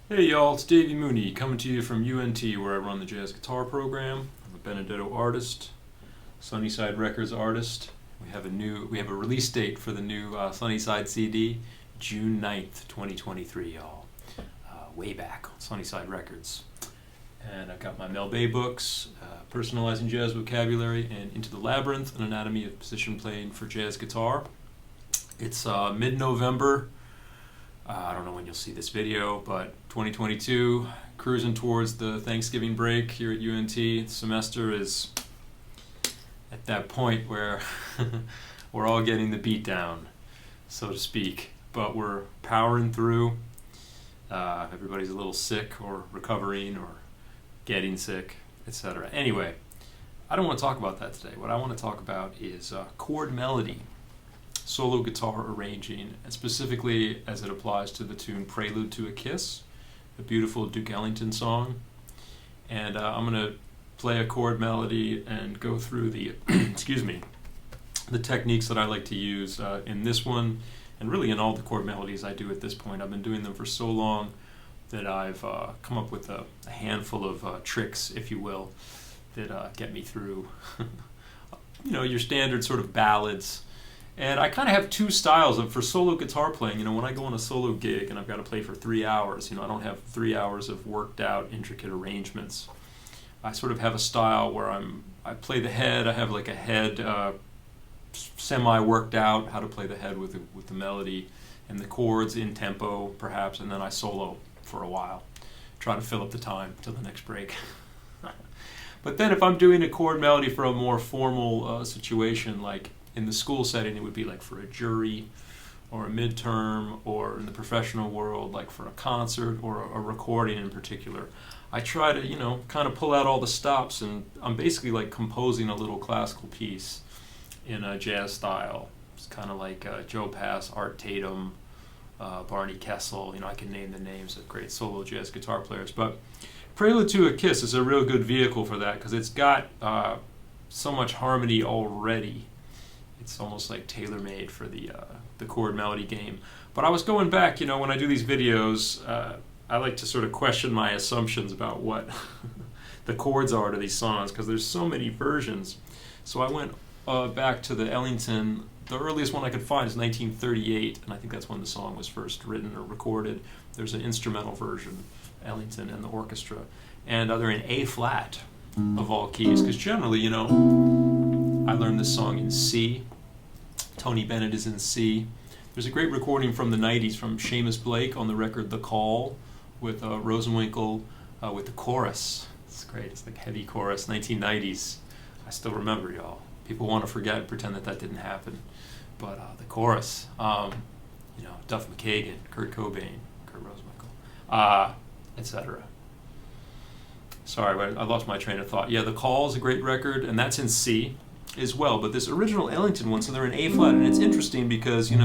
Hey y'all, it's Davy Mooney coming to you from UNT where I run the jazz guitar program. I'm a Benedetto artist, Sunnyside Records artist. We have a release date for the new Sunnyside CD, June 9th, 2023, y'all. Way back on Sunnyside Records. And I've got my Mel Bay books, Personalizing Jazz Vocabulary, and Into the Labyrinth, an Anatomy of Position Playing for Jazz Guitar. It's mid-November. I don't know when you'll see this video, but 2022, cruising towards the Thanksgiving break here at UNT. The semester is at that point where we're all getting the beat down, so to speak, but we're powering through. Everybody's a little sick or recovering or getting sick, etc. Anyway, I don't want to talk about that today. What I want to talk about is chord melody, solo guitar arranging, and specifically as it applies to the tune Prelude to a Kiss, a beautiful Duke Ellington song. And I'm going to play a chord melody and go through the the techniques that I like to use in this one, and really in all the chord melodies I do at this point. I've been doing them for so long that I've come up with a handful of tricks, if you will, that get me through your standard sort of ballads. And I kind of have two styles for solo guitar playing. When I go on a solo gig and I've got to play for 3 hours, I don't have 3 hours of worked out intricate arrangements. I sort of have a style where I play the head. I have like a head semi worked out, how to play the head with the melody and the chords in tempo perhaps, and then I solo for a while. Try to fill up the time till the next break. But then if I'm doing a chord melody for a more formal situation, like in the school setting, it would be like for a jury or a midterm, or in the professional world, like for a concert or a recording in particular. I try to, kind of pull out all the stops, and I'm basically like composing a little classical piece in a jazz style. It's kind of like Joe Pass, Art Tatum, Barney Kessel. I can name the names of great solo jazz guitar players. But Prelude to a Kiss is a real good vehicle for that because it's got so much harmony already. It's almost like tailor-made for the chord melody game. But I was going back, when I do these videos, I like to sort of question my assumptions about what the chords are to these songs, because there's so many versions. So I went back to the Ellington. The earliest one I could find is 1938, and I think that's when the song was first written or recorded. There's an instrumental version, Ellington and the orchestra, and they're in A flat of all keys, because generally, I learned this song in C. Tony Bennett is in C. There's a great recording from the 90s from Seamus Blake on the record The Call with Rosenwinkel with the chorus. It's great. It's like heavy chorus, 1990s. I still remember, y'all. People want to forget and pretend that didn't happen. But the chorus, Duff McKagan, Kurt Cobain, Kurt Rosenwinkel, etc. Sorry, I lost my train of thought. Yeah, The Call is a great record, and that's in C as well. But this original Ellington one, so they're in A flat, and it's interesting because they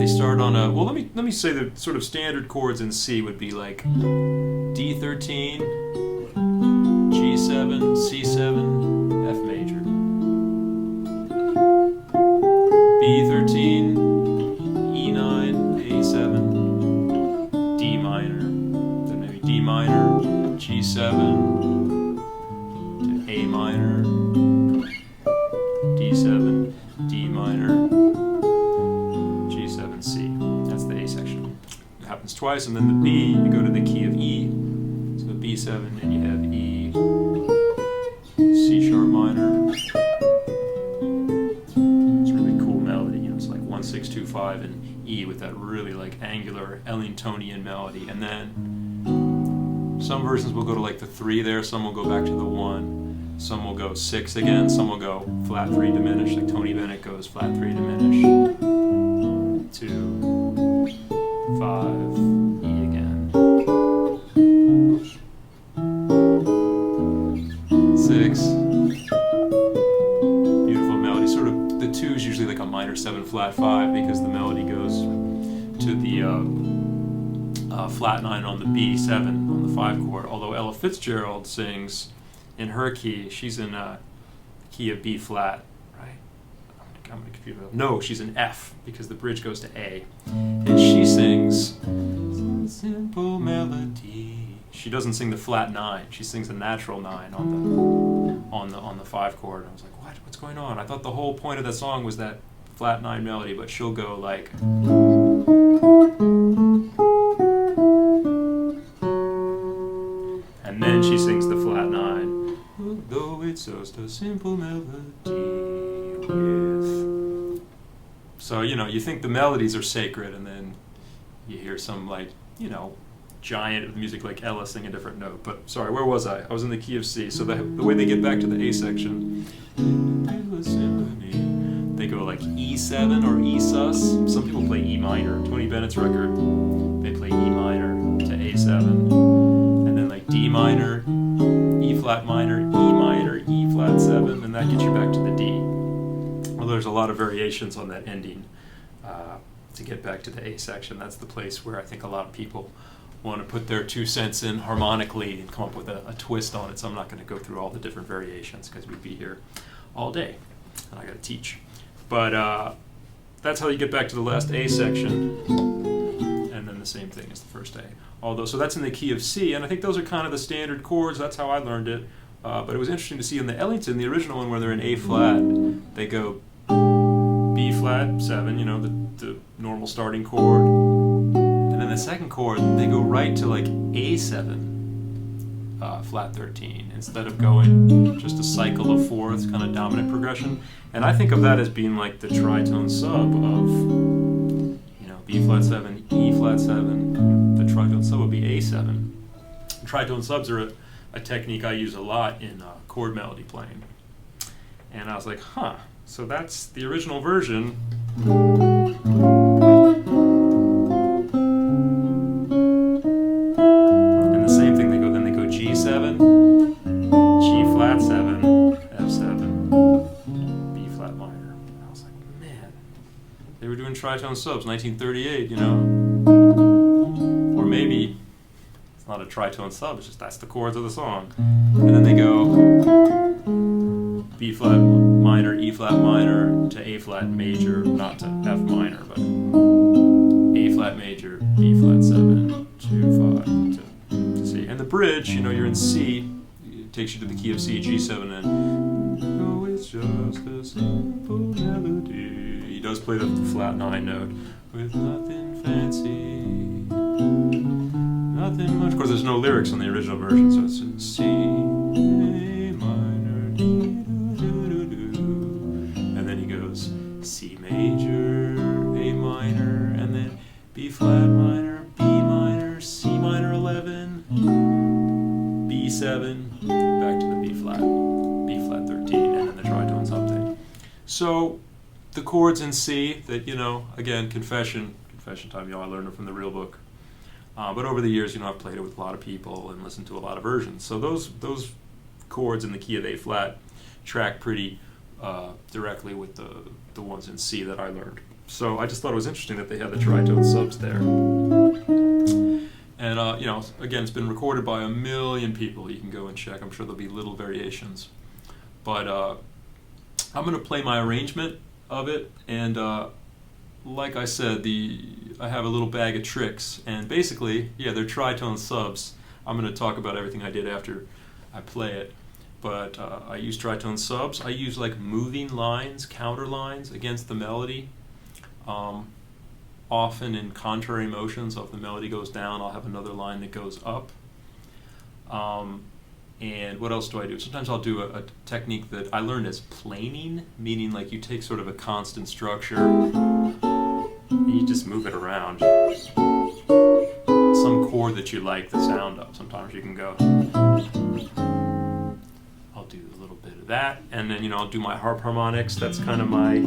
start on a. Well, let me say the sort of standard chords in C would be like D13, G7, C7, F major, B13, E9, A7, D minor, then maybe D minor, G7 to A minor, D7, D minor, G7, C. That's the A section. It happens twice, and then the B, you go to the key of E. So B7, and you have E, C sharp minor. It's a really cool melody. It's like 1, 6, 2, 5, and E with that really like angular Ellingtonian melody. And then some versions will go to like the 3 there, some will go back to the 1. Some will go 6 again, some will go flat 3 diminished, like Tony Bennett goes flat 3 diminished, 2, 5, E again, 6, beautiful melody. Sort of the 2 is usually like a minor 7 flat 5 because the melody goes to the flat 9 on the B7 on the 5 chord, although Ella Fitzgerald sings in her key, she's in key of B flat, right? I'm gonna confuse her. No, she's in F because the bridge goes to A, and she sings simple melody. She doesn't sing the flat 9. She sings a natural 9 on the 5 chord. I was like, what? What's going on? I thought the whole point of the song was that flat 9 melody, but she'll go like. And then she sings the flat 9. Though it's just a simple melody with. So, you think the melodies are sacred, and then you hear some, like, giant of music like Ella sing a different note. But, sorry, where was I? I was in the key of C. So the way they get back to the A section, they go like E7 or E sus. Some people play E minor. Tony Bennett's record, they play E minor to A7. And then like D minor, E flat minor, E minor, E flat 7, and that gets you back to the D. Well, there's a lot of variations on that ending to get back to the A section. That's the place where I think a lot of people want to put their 2 cents in harmonically and come up with a twist on it. So I'm not going to go through all the different variations because we'd be here all day, and I got to teach. But that's how you get back to the last A section, and then the same thing as the first A. So that's in the key of C, and I think those are kind of the standard chords. That's how I learned it. But it was interesting to see in the Ellington, the original one, where they're in A flat, they go B flat 7, the normal starting chord, and then the second chord they go right to like A7 flat 13 instead of going just a cycle of 4ths, kind of dominant progression. And I think of that as being like the tritone sub of B flat 7, E flat 7. The tritone sub would be A7. Tritone subs are a technique I use a lot in chord melody playing. And I was like, so that's the original version. And the same thing, they go G7, G flat 7, F7, B flat minor. And I was like, man, they were doing tritone subs, 1938, Or maybe it's not a tritone sub, it's just that's the chords of the song. And then they go B flat minor, E flat minor to A flat major, not to F minor, but A flat major, B flat 7, 2, 5 to C. And the bridge, you're in C, it takes you to the key of C, G7, and oh, it's just a simple melody. He does play the flat 9 note with nothing fancy, nothing much. Of course, there's no lyrics on the original version, so it's in C, A minor, and then he goes C major, A minor, and then B flat minor, B minor, C minor 11, B7, back to the B flat 13, and then the tritone sub thing. So the chords in C that, again, confession time, I learned it from the real book. But over the years, I've played it with a lot of people and listened to a lot of versions. So those chords in the key of A flat track pretty directly with the ones in C that I learned. So I just thought it was interesting that they had the tritone subs there. And, again, it's been recorded by a million people. You can go and check. I'm sure there'll be little variations. But I'm going to play my arrangement of it. And like I said, I have a little bag of tricks. And basically, they're tritone subs. I'm going to talk about everything I did after I play it. But I use tritone subs. I use like moving lines, counter lines against the melody. Often in contrary motion, so if the melody goes down, I'll have another line that goes up. And what else do I do? Sometimes I'll do a technique that I learned as planing, meaning like you take sort of a constant structure and you just move it around. Some chord that you like the sound of. Sometimes you can go. I'll do a little bit of that, and then I'll do my harp harmonics. That's kind of my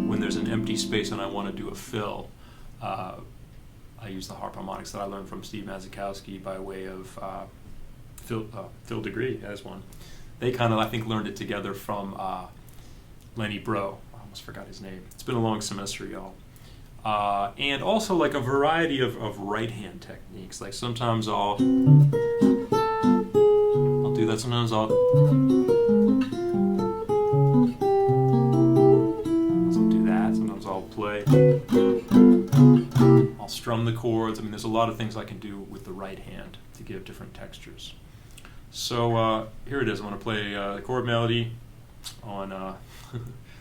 when there's an empty space and I want to do a fill. I use the harp harmonics that I learned from Steve Mazikowski by way of Phil Degree as one. They kind of, I think, learned it together from Lenny Bro. I almost forgot his name. It's been a long semester, y'all. And also like a variety of right-hand techniques. Like sometimes I'll do that. Sometimes I'll do that. Sometimes I'll play I'll strum the chords. I mean, there's a lot of things I can do with the right hand to give different textures. So here it is. I'm going to play the chord melody on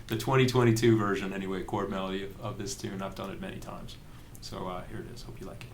the 2022 version, anyway, chord melody of this tune. I've done it many times. So here it is. Hope you like it.